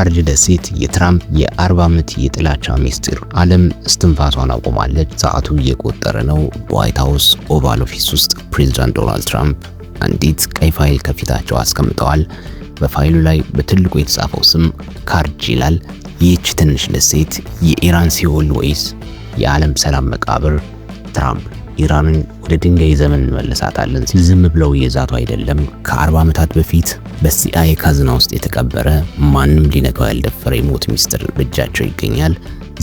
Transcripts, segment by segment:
የካርጅ ደሴት የትራምፕ የ40 ዓመት የጥላቻ ሚስጥር። ዓለም እስትንፋሷን አቆማለች። ሰዓቱ እየቆጠረ ነው። በዋይት ሃውስ ኦቫል ኦፊስ ውስጥ ፕሬዝዳንት ዶናልድ ትራምፕ አንዲት ቀይ ፋይል ከፊታቸው አስቀምጠዋል። በፋይሉ ላይ በትልቁ የተጻፈው ስም ካርጅ ይላል። ይህች ትንሽ ደሴት የኢራን ሲኦል ወይስ የዓለም ሰላም መቃብር? ትራምፕ ኢራንን ወደ ድንጋይ ዘመን እንመለሳታለን ሲል ዝም ብለው እየዛቱ አይደለም። ከ40 ዓመታት በፊት በሲአይኤ ካዝና ውስጥ የተቀበረ ማንም ሊነካው ያልደፈረ የሞት ሚስጥር በእጃቸው ይገኛል።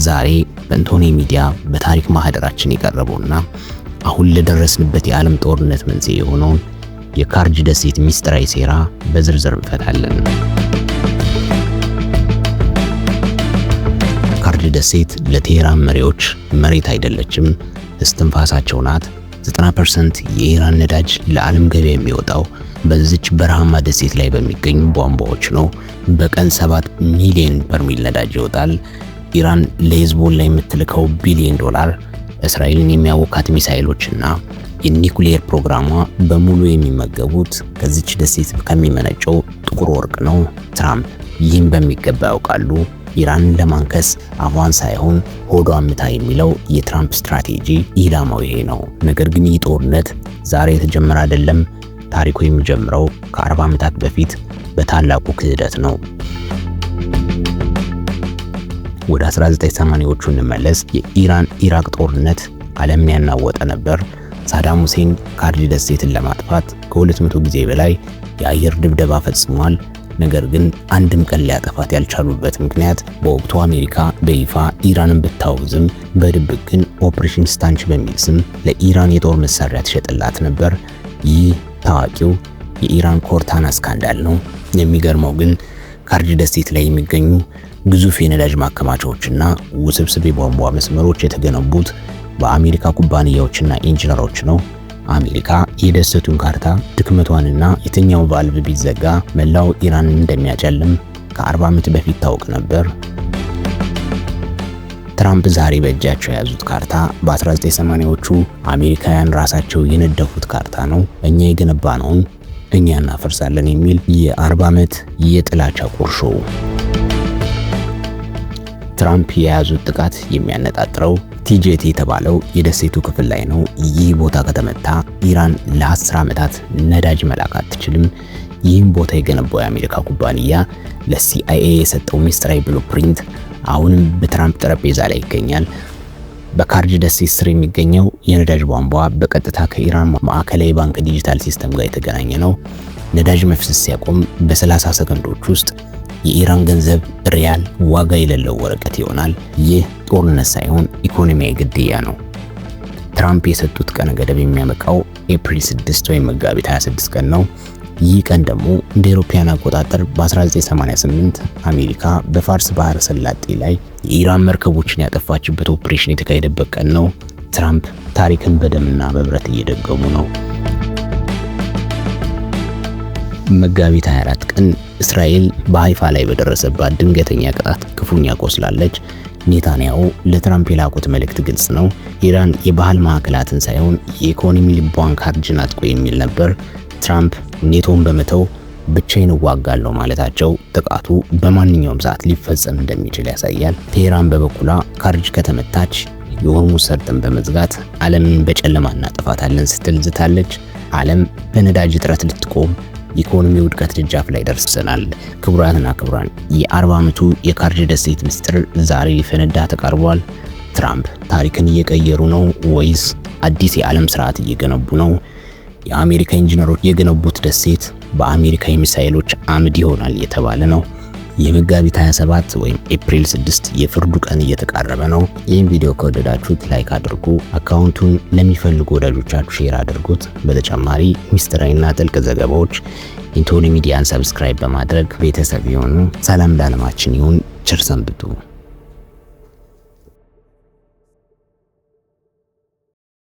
ዛሬ በእንቶኒ ሚዲያ በታሪክ ማህደራችን የቀረበውና አሁን ለደረስንበት የዓለም ጦርነት መንስኤ የሆነውን የካርጅ ደሴት ሚስጥራዊ ሴራ በዝርዝር እንፈታለን። ካርጅ ደሴት ለቴህራን መሪዎች መሬት አይደለችም፣ እስትንፋሳቸው ናት። 90% የኢራን ነዳጅ ለዓለም ገበያ የሚወጣው በዚች በረሃማ ደሴት ላይ በሚገኙ ቧንቧዎች ነው። በቀን 7 ሚሊዮን በርሜል ነዳጅ ይወጣል። ኢራን ለሂዝቦላ የምትልከው ቢሊዮን ዶላር፣ እስራኤልን የሚያወካት ሚሳኤሎችና የኒኩሌር ፕሮግራሟ በሙሉ የሚመገቡት ከዚች ደሴት ከሚመነጨው ጥቁር ወርቅ ነው። ትራምፕ ይህን በሚገባ ያውቃሉ። ኢራንን ለማንከስ አፏን ሳይሆን ሆዷን ምታ የሚለው የትራምፕ ስትራቴጂ ኢላማው ይሄ ነው። ነገር ግን ይህ ጦርነት ዛሬ የተጀመረ አይደለም። ታሪኩ የሚጀምረው ከ40 ዓመታት በፊት በታላቁ ክህደት ነው። ወደ 1980ዎቹ እንመለስ። የኢራን ኢራቅ ጦርነት ዓለምን ያናወጠ ነበር። ሳዳም ሁሴን ካርጅ ደሴትን ለማጥፋት ከ200 ጊዜ በላይ የአየር ድብደባ ፈጽሟል። ነገር ግን አንድም ቀን ሊያጠፋት ያልቻሉበት ምክንያት በወቅቱ አሜሪካ በይፋ ኢራንን ብታወግዝም በድብቅ ግን ኦፕሬሽን ስታንች በሚል ስም ለኢራን የጦር መሳሪያ ትሸጥላት ነበር። ይህ ታዋቂው የኢራን ኮርታና ስካንዳል ነው። የሚገርመው ግን ካርጅ ደሴት ላይ የሚገኙ ግዙፍ የነዳጅ ማከማቻዎችና ውስብስብ የቧንቧ መስመሮች የተገነቡት በአሜሪካ ኩባንያዎችና ኢንጂነሮች ነው። አሜሪካ የደሴቱን ካርታ ድክመቷንና የትኛው ቫልቭ ቢዘጋ መላው ኢራንን እንደሚያጨልም ከ40 ዓመት በፊት ታውቅ ነበር። ትራምፕ ዛሬ በእጃቸው የያዙት ካርታ በ1980ዎቹ አሜሪካውያን ራሳቸው የነደፉት ካርታ ነው። እኛ የገነባነውን እኛ እናፈርሳለን የሚል የ40 ዓመት የጥላቻ ቁርሾ። ትራምፕ የያዙት ጥቃት የሚያነጣጥረው ቲጄቲ የተባለው የደሴቱ ክፍል ላይ ነው። ይህ ቦታ ከተመታ ኢራን ለ10 ዓመታት ነዳጅ መላክ አትችልም። ይህም ቦታ የገነባው የአሜሪካ ኩባንያ ለሲአይኤ የሰጠው ሚስጥራዊ ብሉፕሪንት አሁንም በትራምፕ ጠረጴዛ ላይ ይገኛል። በካርጅ ደሴት ስር የሚገኘው የነዳጅ ቧንቧ በቀጥታ ከኢራን ማዕከላዊ ባንክ ዲጂታል ሲስተም ጋር የተገናኘ ነው። ነዳጅ መፍሰስ ሲያቆም በ30 ሰከንዶች ውስጥ የኢራን ገንዘብ ሪያል ዋጋ የሌለው ወረቀት ይሆናል። ይህ ጦርነት ሳይሆን ኢኮኖሚያዊ ግድያ ነው። ትራምፕ የሰጡት ቀነ ገደብ የሚያበቃው ኤፕሪል 6 ወይም መጋቢት 26 ቀን ነው። ይህ ቀን ደግሞ እንደ አውሮፓውያን አቆጣጠር በ1988 አሜሪካ በፋርስ ባህረ ሰላጤ ላይ የኢራን መርከቦችን ያጠፋችበት ኦፕሬሽን የተካሄደበት ቀን ነው። ትራምፕ ታሪክን በደምና በብረት እየደገሙ ነው። መጋቢት 24 ቀን እስራኤል በሃይፋ ላይ በደረሰባት ድንገተኛ ቅጣት ክፉኛ ቆስላለች። ኔታንያሁ ለትራምፕ የላኩት መልእክት ግልጽ ነው። ኢራን የባህል ማዕከላትን ሳይሆን የኢኮኖሚ ልቧን ካርጅን አጥቆ የሚል ነበር። ትራምፕ ኔቶን በመተው ብቻዬን እዋጋለሁ ማለታቸው ጥቃቱ በማንኛውም ሰዓት ሊፈጸም እንደሚችል ያሳያል። ቴህራን በበኩሏ ካርጅ ከተመታች የሆርሙዝ ሰርጥን በመዝጋት ዓለምን በጨለማ እናጠፋታለን ስትል ዝታለች። ዓለም በነዳጅ እጥረት ልትቆም ኢኮኖሚ ውድቀት ደጃፍ ላይ ደርሰናል። ክቡራትና ክቡራን የ40 ዓመቱ የካርጅ ደሴት ምስጢር ዛሬ ሊፈነዳ ተቃርቧል። ትራምፕ ታሪክን እየቀየሩ ነው ወይስ አዲስ የዓለም ስርዓት እየገነቡ ነው? የአሜሪካ ኢንጂነሮች የገነቡት ደሴት በአሜሪካ የሚሳኤሎች አምድ ይሆናል እየተባለ ነው። የመጋቢት 27 ወይም ኤፕሪል 6 የፍርዱ ቀን እየተቃረበ ነው። ይህን ቪዲዮ ከወደዳችሁት ላይክ አድርጉ። አካውንቱን ለሚፈልጉ ወዳጆቻችሁ ሼር አድርጉት። በተጨማሪ ሚስጥራዊና ጥልቅ ዘገባዎች ኢንቶኒ ሚዲያን ሰብስክራይብ በማድረግ ቤተሰብ ይሁኑ። ሰላም ለዓለማችን ይሁን። ቸር ሰንብቱ።